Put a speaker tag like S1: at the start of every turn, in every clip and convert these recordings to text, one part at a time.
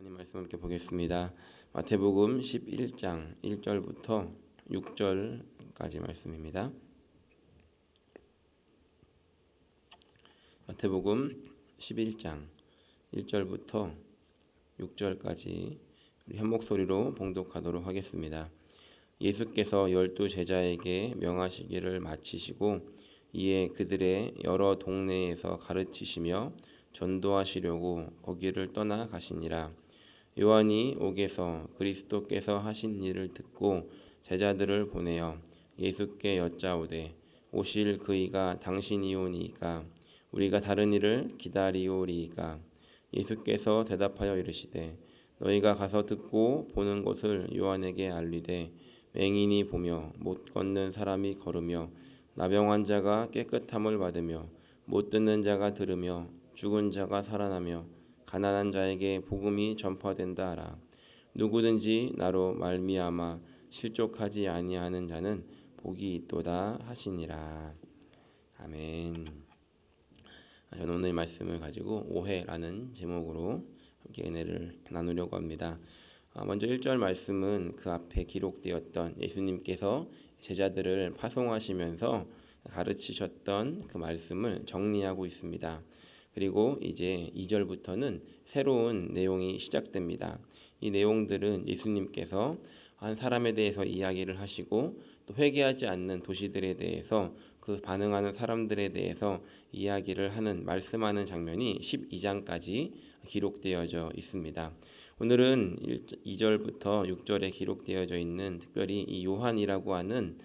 S1: 하나님 말씀 함께 보겠습니다. 마태복음 11장 1절부터 6절까지 말씀입니다. 마태복음 11장 1절부터 6절까지 우리 한 목소리로 봉독하도록 하겠습니다. 예수께서 12 제자에게 명하시기를 마치시고 이에 그들의 여러 동네에서 가르치시며 전도하시려고 거기를 떠나 가시니라. 요한이 옥에서 그리스도께서 하신 일을 듣고 제자들을 보내어 예수께 여짜오되 오실 그이가 당신이오니이까 우리가 다른 이를 기다리오리이까. 예수께서 대답하여 이르시되 너희가 가서 듣고 보는 것을 요한에게 알리되 맹인이 보며 못 걷는 사람이 걸으며 나병 환자가 깨끗함을 받으며 못 듣는 자가 들으며 죽은 자가 살아나며 가난한 자에게 복음이 전파된다 하라. 누구든지 나로 말미암아 실족하지 아니하는 자는 복이 있도다 하시니라. 아멘. 저는 오늘 말씀을 가지고 오해라는 제목으로 함께 은혜를 나누려고 합니다. 먼저 1절 말씀은 그 앞에 기록되었던 예수님께서 제자들을 파송하시면서 가르치셨던 그 말씀을 정리하고 있습니다. 그리고 이제 2절부터는 새로운 내용이 시작됩니다. 이 내용들은 예수님께서 한 사람에 대해서 이야기를 하시고 또 회개하지 않는 도시들에 대해서 그 반응하는 사람들에 대해서 이야기를 하는 말씀하는 장면이 12장까지 기록되어져 있습니다. 오늘은 2절부터 6절에 기록되어져 있는 특별히 이 요한이라고 하는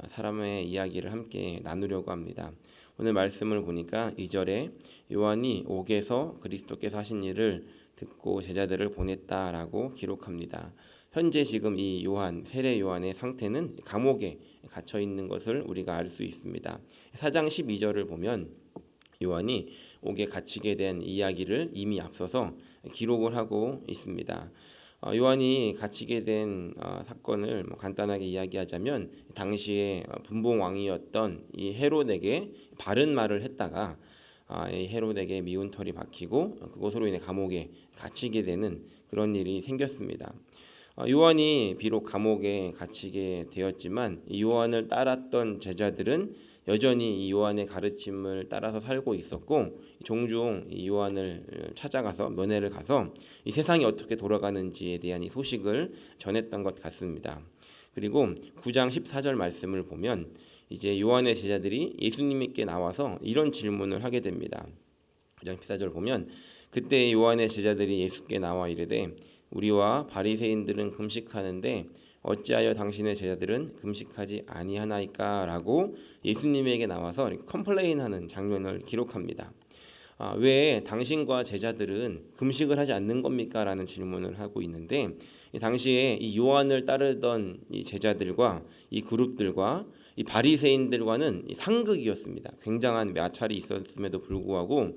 S1: 사람의 이야기를 함께 나누려고 합니다. 오늘 말씀을 보니까 2절에 요한이 옥에서 그리스도께서 하신 일을 듣고 제자들을 보냈다라고 기록합니다. 현재 지금 이 요한, 세례 요한의 상태는 감옥에 갇혀 있는 것을 우리가 알 수 있습니다. 4장 12절을 보면 요한이 옥에 갇히게 된 이야기를 이미 앞서서 기록을 하고 있습니다. 요한이 갇히게 된 사건을 간단하게 이야기하자면 당시에 분봉 왕이었던 이 헤롯에게 바른 말을 했다가 이 헤롯에게 미운 털이 박히고 그것으로 인해 감옥에 갇히게 되는 그런 일이 생겼습니다. 요한이 비록 감옥에 갇히게 되었지만 이 요한을 따랐던 제자들은 여전히 이 요한의 가르침을 따라서 살고 있었고 종종 이 요한을 찾아가서 면회를 가서 이 세상이 어떻게 돌아가는지에 대한 이 소식을 전했던 것 같습니다. 그리고 9장 14절 말씀을 보면 이제 요한의 제자들이 예수님께 나와서 이런 질문을 하게 됩니다. 9장 14절 보면 그때 요한의 제자들이 예수께 나와 이르되 우리와 바리새인들은 금식하는데 어찌하여 당신의 제자들은 금식하지 아니하나이까? 라고 예수님에게 나와서 컴플레인하는 장면을 기록합니다. 왜 당신과 제자들은 금식을 하지 않는 겁니까? 라는 질문을 하고 있는데 당시에 이 요한을 따르던 이 제자들과 이 그룹들과 이 바리새인들과는 상극이었습니다. 굉장한 마찰이 있었음에도 불구하고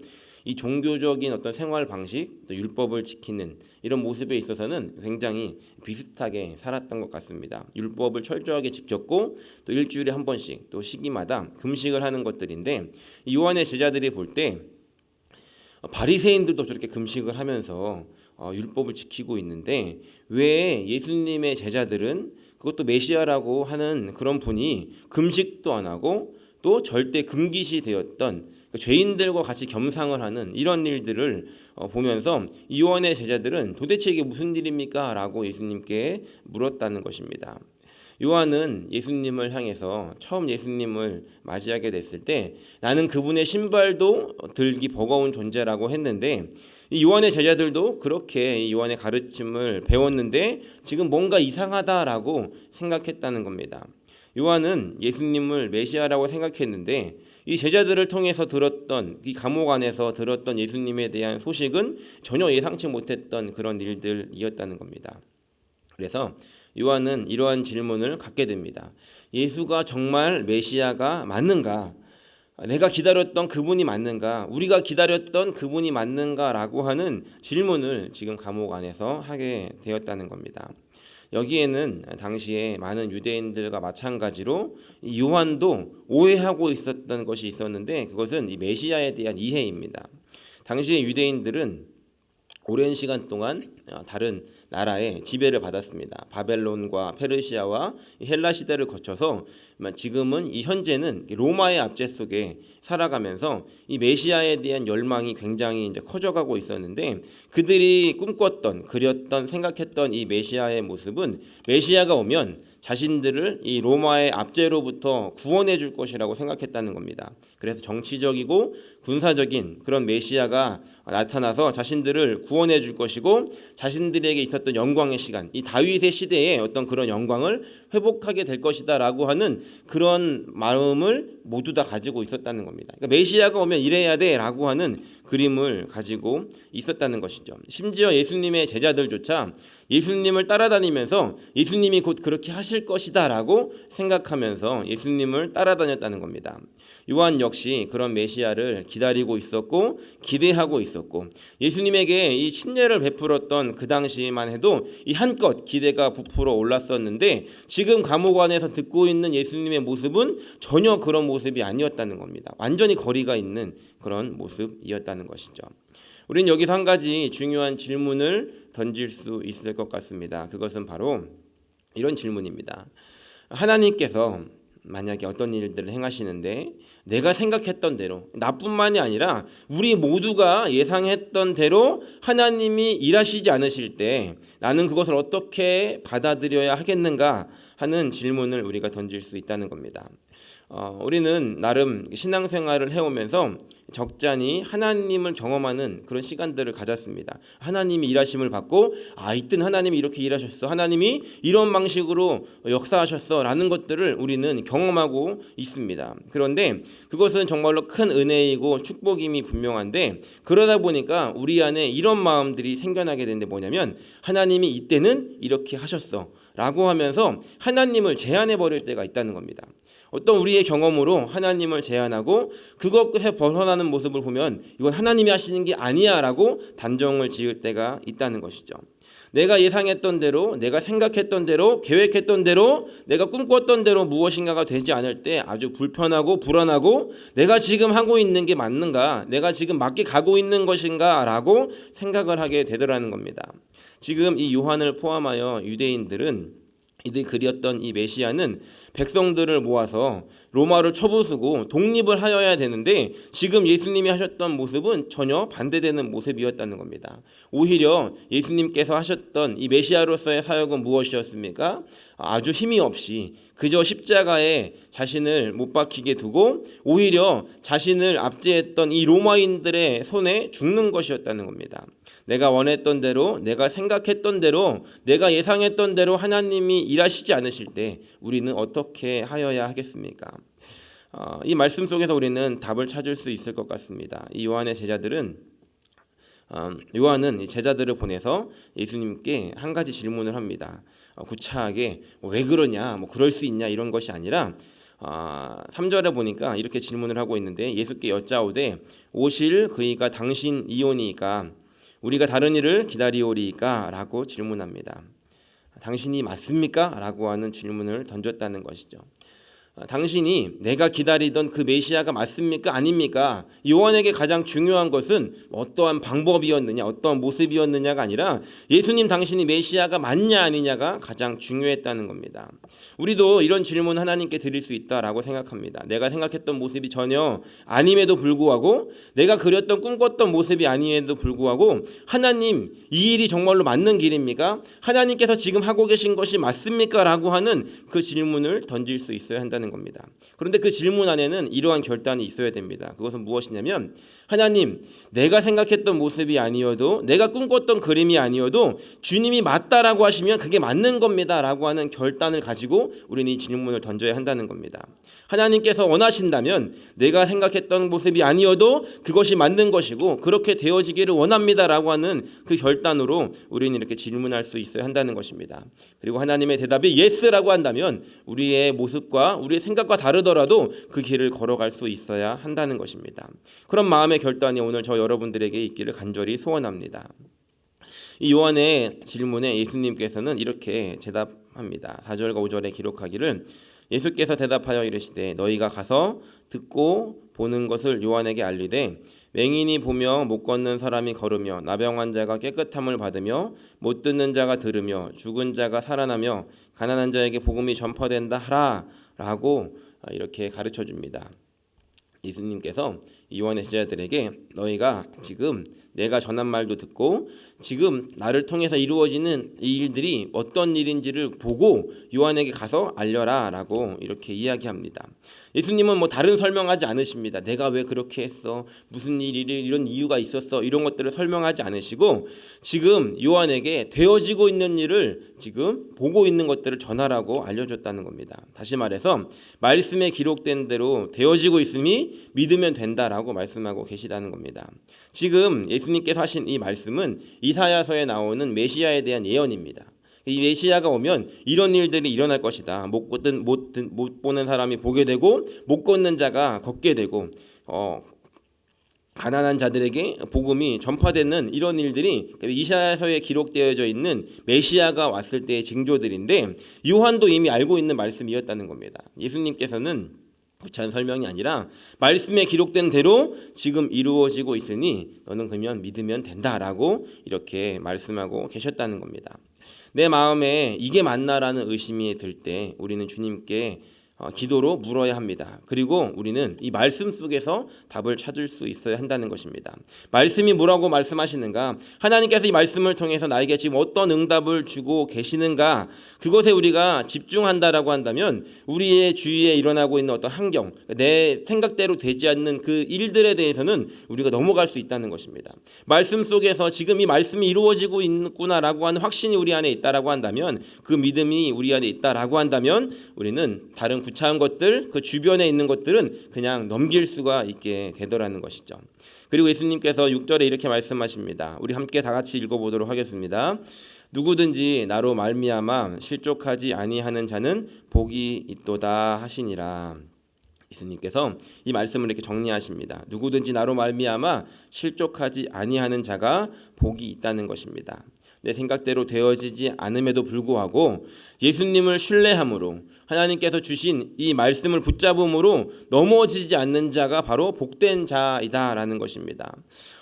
S1: 이 종교적인 어떤 생활 방식, 또 율법을 지키는 이런 모습에 있어서는 굉장히 비슷하게 살았던 것 같습니다. 율법을 철저하게 지켰고 또 일주일에 한 번씩 또 시기마다 금식을 하는 것들인데 이 요한의 제자들이 볼 때 바리새인들도 저렇게 금식을 하면서 율법을 지키고 있는데 왜 예수님의 제자들은 그것도 메시아라고 하는 그런 분이 금식도 안 하고 또 절대 금기시 되었던 죄인들과 같이 겸상을 하는 이런 일들을 보면서 이 요한의 제자들은 도대체 이게 무슨 일입니까? 라고 예수님께 물었다는 것입니다. 요한은 예수님을 향해서 처음 예수님을 맞이하게 됐을 때 나는 그분의 신발도 들기 버거운 존재라고 했는데 이 요한의 제자들도 그렇게 이 요한의 가르침을 배웠는데 지금 뭔가 이상하다라고 생각했다는 겁니다. 요한은 예수님을 메시아라고 생각했는데 이 제자들을 통해서 들었던 이 감옥 안에서 들었던 예수님에 대한 소식은 전혀 예상치 못했던 그런 일들이었다는 겁니다. 그래서 요한은 이러한 질문을 갖게 됩니다. 예수가 정말 메시아가 맞는가? 내가 기다렸던 그분이 맞는가? 우리가 기다렸던 그분이 맞는가라고 하는 질문을 지금 감옥 안에서 하게 되었다는 겁니다. 여기에는 당시에 많은 유대인들과 마찬가지로 요한도 오해하고 있었던 것이 있었는데 그것은 이 메시아에 대한 이해입니다. 당시의 유대인들은 오랜 시간 동안 다른 나라의 지배를 받았습니다. 바벨론과 페르시아와 헬라 시대를 거쳐서 지금은 이 현재는 로마의 압제 속에 살아가면서 이 메시아에 대한 열망이 굉장히 이제 커져가고 있었는데, 그들이 꿈꿨던, 그렸던, 생각했던 이 메시아의 모습은 메시아가 오면 자신들을 이 로마의 압제로부터 구원해 줄 것이라고 생각했다는 겁니다. 그래서 정치적이고 군사적인 그런 메시아가 나타나서 자신들을 구원해 줄 것이고, 자신들에게 있었던 영광의 시간, 이 다윗의 시대에 어떤 그런 영광을 회복하게 될 것이다라고 하는 그런 마음을 모두 다 가지고 있었다는 겁니다. 그러니까 메시아가 오면 이래야 돼라고 하는 그림을 가지고 있었다는 것이죠. 심지어 예수님의 제자들조차 예수님을 따라다니면서 예수님이 곧 그렇게 하실 것이다라고 생각하면서 예수님을 따라다녔다는 겁니다. 요한 역시 그런 메시아를 기다리고 있었고 기대하고 있었고, 예수님에게 이 신뢰를 베풀었던 그 당시만 해도 이 한껏 기대가 부풀어 올랐었는데, 지금 감옥 안에서 듣고 있는 예수님의 모습은 전혀 그런 모습이 아니었다는 겁니다. 완전히 거리가 있는 그런 모습이었다는 것이죠. 우리는 여기서 한 가지 중요한 질문을 던질 수 있을 것 같습니다. 그것은 바로 이런 질문입니다. 하나님께서 만약에 어떤 일들을 행하시는데 내가 생각했던 대로, 나뿐만이 아니라 우리 모두가 예상했던 대로 하나님이 일하시지 않으실 때 나는 그것을 어떻게 받아들여야 하겠는가 하는 질문을 우리가 던질 수 있다는 겁니다. 우리는 나름 신앙생활을 해오면서 적잖이 하나님을 경험하는 그런 시간들을 가졌습니다. 하나님이 일하심을 받고, 이땐 하나님이 이렇게 일하셨어, 하나님이 이런 방식으로 역사하셨어 라는 것들을 우리는 경험하고 있습니다. 그런데 그것은 정말로 큰 은혜이고 축복임이 분명한데, 그러다 보니까 우리 안에 이런 마음들이 생겨나게 되는데, 뭐냐면 하나님이 이때는 이렇게 하셨어 라고 하면서 하나님을 제한해 버릴 때가 있다는 겁니다. 어떤 우리의 경험으로 하나님을 제한하고 그것에 벗어나는 모습을 보면 이건 하나님이 하시는 게 아니야 라고 단정을 지을 때가 있다는 것이죠. 내가 예상했던 대로, 내가 생각했던 대로, 계획했던 대로, 내가 꿈꿨던 대로 무엇인가가 되지 않을 때 아주 불편하고 불안하고, 내가 지금 하고 있는 게 맞는가, 내가 지금 맞게 가고 있는 것인가 라고 생각을 하게 되더라는 겁니다. 지금 이 요한을 포함하여 유대인들은 이들이 그렸던 이 메시아는 백성들을 모아서 로마를 쳐부수고 독립을 하여야 되는데, 지금 예수님이 하셨던 모습은 전혀 반대되는 모습이었다는 겁니다. 오히려 예수님께서 하셨던 이 메시아로서의 사역은 무엇이었습니까? 아주 힘이 없이 그저 십자가에 자신을 못 박히게 두고 오히려 자신을 압제했던 이 로마인들의 손에 죽는 것이었다는 겁니다. 내가 원했던 대로, 내가 생각했던 대로, 내가 예상했던 대로 하나님이 일하시지 않으실 때 우리는 어떻게 하여야 하겠습니까? 이 말씀 속에서 우리는 답을 찾을 수 있을 것 같습니다. 이 요한의 제자들은 요한은 제자들을 보내서 예수님께 한 가지 질문을 합니다. 구차하게 왜 그러냐, 그럴 수 있냐 이런 것이 아니라 3절에 보니까 이렇게 질문을 하고 있는데, 예수께 여짜오되 오실 그이가 당신이오니까 우리가 다른 일을 기다리오리이까 라고 질문합니다. 당신이 맞습니까? 라고 하는 질문을 던졌다는 것이죠. 당신이 내가 기다리던 그 메시아가 맞습니까? 아닙니까? 요한에게 가장 중요한 것은 어떠한 방법이었느냐, 어떠한 모습이었느냐가 아니라 예수님 당신이 메시아가 맞냐 아니냐가 가장 중요했다는 겁니다. 우리도 이런 질문 하나님께 드릴 수 있다라고 생각합니다. 내가 생각했던 모습이 전혀 아님에도 불구하고, 내가 그렸던 꿈꿨던 모습이 아님에도 불구하고, 하나님 이 일이 정말로 맞는 길입니까? 하나님께서 지금 하고 계신 것이 맞습니까? 라고 하는 그 질문을 던질 수 있어야 한다는 겁니다. 그런데 그 질문 안에는 이러한 결단이 있어야 됩니다. 그것은 무엇이냐면, 하나님, 내가 생각했던 모습이 아니어도, 내가 꿈꿨던 그림이 아니어도 주님이 맞다라고 하시면 그게 맞는 겁니다 라고 하는 결단을 가지고 우리는 이 질문을 던져야 한다는 겁니다. 하나님께서 원하신다면 내가 생각했던 모습이 아니어도 그것이 맞는 것이고 그렇게 되어지기를 원합니다 라고 하는 그 결단으로 우리는 이렇게 질문할 수 있어야 한다는 것입니다. 그리고 하나님의 대답이 예스라고 한다면 우리의 모습과 우리의 생각과 다르더라도 그 길을 걸어갈 수 있어야 한다는 것입니다. 그런 마음의 결단이 오늘 저 여러분들에게 있기를 간절히 소원합니다. 이 요한의 질문에 예수님께서는 이렇게 대답합니다. 4절과 5절에 기록하기를, 예수께서 대답하여 이르시되 너희가 가서 듣고 보는 것을 요한에게 알리되 맹인이 보며 못 걷는 사람이 걸으며 나병 자가 깨끗함을 받으며 못 듣는 자가 들으며 죽은 자가 살아나며 가난한 자에게 복음이 전파된다 하라 라고 이렇게 가르쳐 줍니다. 예수님께서 요한의 제자들에게 너희가 지금 내가 전한 말도 듣고 지금 나를 통해서 이루어지는 이 일들이 어떤 일인지를 보고 요한에게 가서 알려라 라고 이렇게 이야기합니다. 예수님은 다른 설명하지 않으십니다. 내가 왜 그렇게 했어, 무슨 일이 이런 이유가 있었어, 이런 것들을 설명하지 않으시고 지금 요한에게 되어지고 있는 일을 지금 보고 있는 것들을 전하라고 알려줬다는 겁니다. 다시 말해서 말씀에 기록된 대로 되어지고 있으니 믿으면 된다라고 말씀하고 계시다는 겁니다. 지금 예수님께서 하신 이 말씀은 이사야서에 나오는 메시아에 대한 예언입니다. 이 메시아가 오면 이런 일들이 일어날 것이다. 못 보는 사람이 보게 되고 못 걷는 자가 걷게 되고 가난한 자들에게 복음이 전파되는 이런 일들이 이사야서에 기록되어져 있는 메시아가 왔을 때의 징조들인데 요한도 이미 알고 있는 말씀이었다는 겁니다. 예수님께서는 구체한 설명이 아니라 말씀에 기록된 대로 지금 이루어지고 있으니 너는 그러면 믿으면 된다라고 이렇게 말씀하고 계셨다는 겁니다. 내 마음에 이게 맞나라는 의심이 들 때 우리는 주님께 기도로 물어야 합니다. 그리고 우리는 이 말씀 속에서 답을 찾을 수 있어야 한다는 것입니다. 말씀이 뭐라고 말씀하시는가? 하나님께서 이 말씀을 통해서 나에게 지금 어떤 응답을 주고 계시는가? 그것에 우리가 집중한다라고 한다면 우리의 주위에 일어나고 있는 어떤 환경, 내 생각대로 되지 않는 그 일들에 대해서는 우리가 넘어갈 수 있다는 것입니다. 말씀 속에서 지금 이 말씀이 이루어지고 있구나라고 하는 확신이 우리 안에 있다라고 한다면, 그 믿음이 우리 안에 있다라고 한다면 우리는 다른 구차한 것들, 그 주변에 있는 것들은 그냥 넘길 수가 있게 되더라는 것이죠. 그리고 예수님께서 6절에 이렇게 말씀하십니다. 우리 함께 다 같이 읽어보도록 하겠습니다. 누구든지 나로 말미암아 실족하지 아니하는 자는 복이 있도다 하시니라. 예수님께서 이 말씀을 이렇게 정리하십니다. 누구든지 나로 말미암아 실족하지 아니하는 자가 복이 있다는 것입니다. 내 생각대로 되어지지 않음에도 불구하고 예수님을 신뢰함으로 하나님께서 주신 이 말씀을 붙잡음으로 넘어지지 않는 자가 바로 복된 자이다라는 것입니다.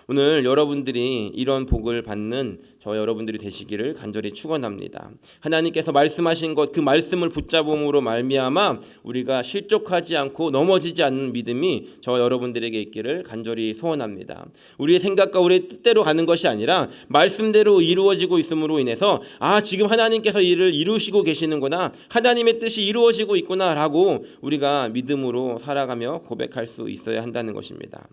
S1: 오늘 여러분들이 이런 복을 받는 저 여러분들이 되시기를 간절히 축원합니다. 하나님께서 말씀하신 것, 그 말씀을 붙잡음으로 말미암아 우리가 실족하지 않고 넘어지지 않는 믿음이 저 여러분들에게 있기를 간절히 소원합니다. 우리의 생각과 우리의 뜻대로 가는 것이 아니라 말씀대로 이루어지고 있음으로 인해서 지금 하나님께서 이를 이루시고 계시는구나, 하나님의 뜻이 이루어지고 있구나라고 우리가 믿음으로 살아가며 고백할 수 있어야 한다는 것입니다.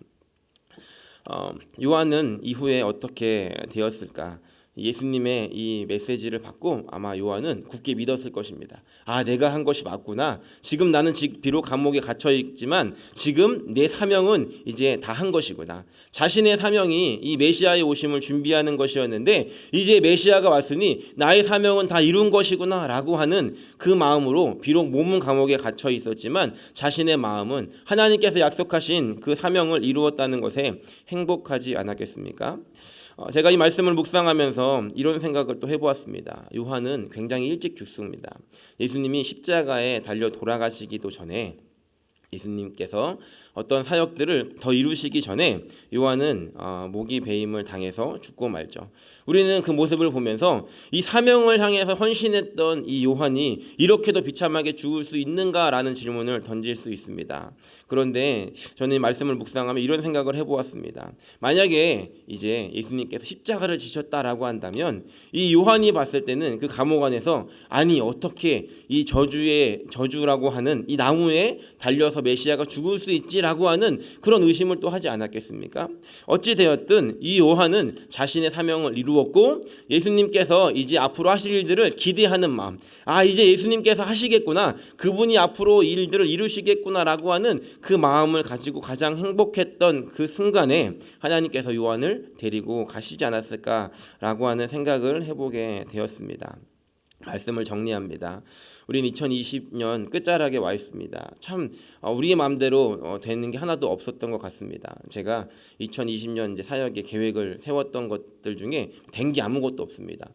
S1: 요한은 이후에 어떻게 되었을까? 예수님의 이 메시지를 받고 아마 요한은 굳게 믿었을 것입니다. 내가 한 것이 맞구나. 지금 나는 비록 감옥에 갇혀 있지만 지금 내 사명은 이제 다 한 것이구나. 자신의 사명이 이 메시아의 오심을 준비하는 것이었는데 이제 메시아가 왔으니 나의 사명은 다 이룬 것이구나 라고 하는 그 마음으로 비록 몸은 감옥에 갇혀 있었지만 자신의 마음은 하나님께서 약속하신 그 사명을 이루었다는 것에 행복하지 않았겠습니까? 제가 이 말씀을 묵상하면서 이런 생각을 또 해보았습니다. 요한은 굉장히 일찍 죽습니다. 예수님이 십자가에 달려 돌아가시기도 전에 예수님께서 어떤 사역들을 더 이루시기 전에 요한은 모기 배임을 당해서 죽고 말죠. 우리는 그 모습을 보면서 이 사명을 향해서 헌신했던 이 요한이 이렇게도 비참하게 죽을 수 있는가라는 질문을 던질 수 있습니다. 그런데 저는 이 말씀을 묵상하며 이런 생각을 해보았습니다. 만약에 이제 예수님께서 십자가를 지셨다라고 한다면 이 요한이 봤을 때는 그 감옥 안에서 어떻게 이 저주라고 하는 이 나무에 달려서 메시아가 죽을 수 있지라고 하는 그런 의심을 또 하지 않았겠습니까? 어찌 되었든 이 요한은 자신의 사명을 이루었고 예수님께서 이제 앞으로 하실 일들을 기대하는 마음, 이제 예수님께서 하시겠구나, 그분이 앞으로 일들을 이루시겠구나라고 하는 그 마음을 가지고 가장 행복했던 그 순간에 하나님께서 요한을 데리고 가시지 않았을까라고 하는 생각을 해보게 되었습니다. 말씀을 정리합니다. 우린 2020년 끝자락에 와 있습니다. 참 우리의 마음대로 되는 게 하나도 없었던 것 같습니다. 제가 2020년 이제 사역의 계획을 세웠던 것들 중에 된 게 아무것도 없습니다.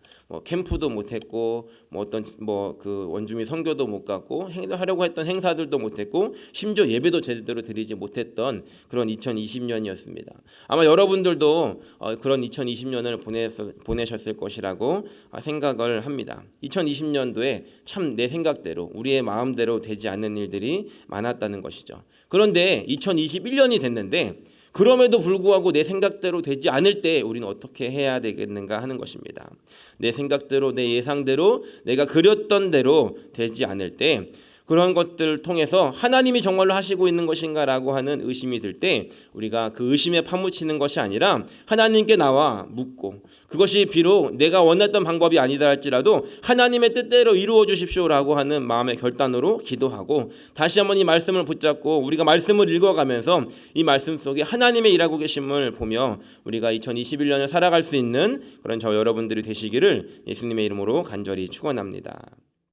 S1: 캠프도 못했고 그 원주민 선교도 못 갔고 하려고 했던 행사들도 못했고 심지어 예배도 제대로 드리지 못했던 그런 2020년이었습니다. 아마 여러분들도 그런 2020년을 보내셨을 것이라고 생각을 합니다. 2020년도에 참 내 생각대로 우리의 마음대로 되지 않는 일들이 많았다는 것이죠. 그런데 2021년이 됐는데 그럼에도 불구하고 내 생각대로 되지 않을 때 우리는 어떻게 해야 되겠는가 하는 것입니다. 내 생각대로 내 예상대로 내가 그렸던 대로 되지 않을 때 그런 것들을 통해서 하나님이 정말로 하시고 있는 것인가라고 하는 의심이 들 때 우리가 그 의심에 파묻히는 것이 아니라 하나님께 나와 묻고 그것이 비록 내가 원했던 방법이 아니다 할지라도 하나님의 뜻대로 이루어 주십시오라고 하는 마음의 결단으로 기도하고 다시 한번 이 말씀을 붙잡고 우리가 말씀을 읽어가면서 이 말씀 속에 하나님의 일하고 계심을 보며 우리가 2021년을 살아갈 수 있는 그런 저 여러분들이 되시기를 예수님의 이름으로 간절히 축원합니다.